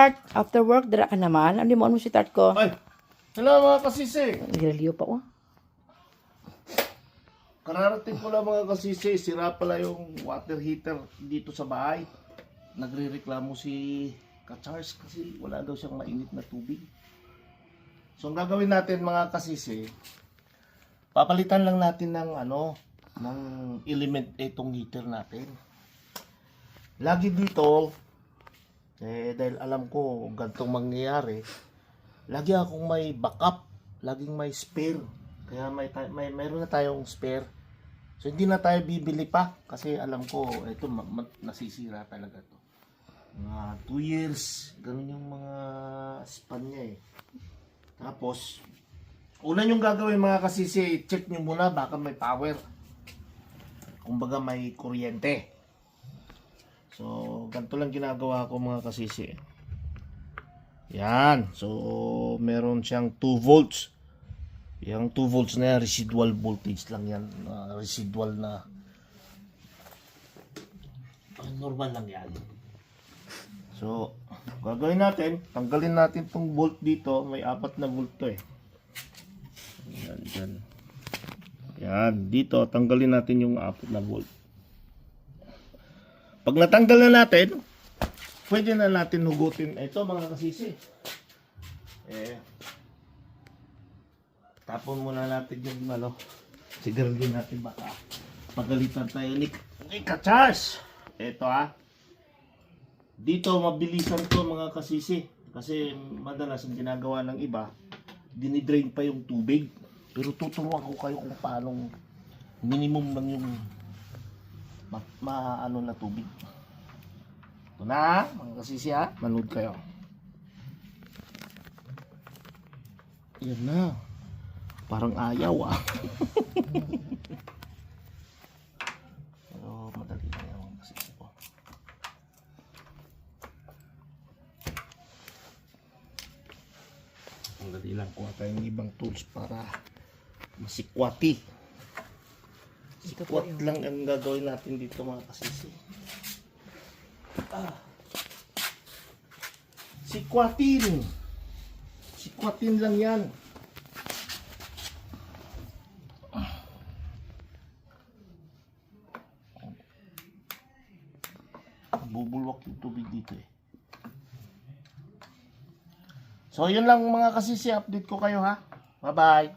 sweetheart. After work, dira ka naman. Ano mo sweetheart ko? Ay! Hello mga kasisi! Nagreliyo pa ko. Kararating ko lang mga kasisi, sira pala yung water heater dito sa bahay. Nagre-reklamo si Ka-Charles kasi wala daw siyang mainit na tubig. So ang gagawin natin mga kasisi, papalitan lang natin ng ng element itong heater natin. Lagi dito, dahil alam ko ganitong mangyayari, lagi akong may backup, laging may spare. Kaya mayroon na tayong spare. So hindi na tayo bibili pa kasi alam ko ito nasisira talaga to. Mga 2 years, ganun yung mga span niya eh. Tapos, una yung gagawin mga kasisi, check nyo muna baka may power. Kumbaga may kuryente. So, ganito lang ginagawa ko mga kasisi. Yan. So, meron siyang 2 volts. Yung 2 volts na yan, residual voltage lang yan. Residual na. Normal lang yan. So, gagawin natin, tanggalin natin tong volt dito. May 4 na volt to eh. Yan, yan. Yan, dito, tanggalin natin yung 4 na volt. Pag natanggal na natin, pwede na natin hugutin. Ito mga kasisi. Tapon muna natin yung sigarilyo natin baka pagalitan tayo ni Ka-Charles. Ito Dito mabilisan to mga kasisi. Kasi madalas ang ginagawa ng iba, dinidrain pa yung tubig. Pero tuturuan ko kayo kung paano minimum lang yung na tubig. Ito na mga kasisi manood kayo. Yan na. Parang ayaw Pero madali na yan mga kasisi ko. Madali lang kuha tayong ibang tools para masikwati. Sikwat lang ang gagawin natin dito mga kasisi. Sikwatin. Sikwatin lang yan. Bubulwak yung tubig dito eh. So yun lang mga kasisi, update ko kayo Bye bye.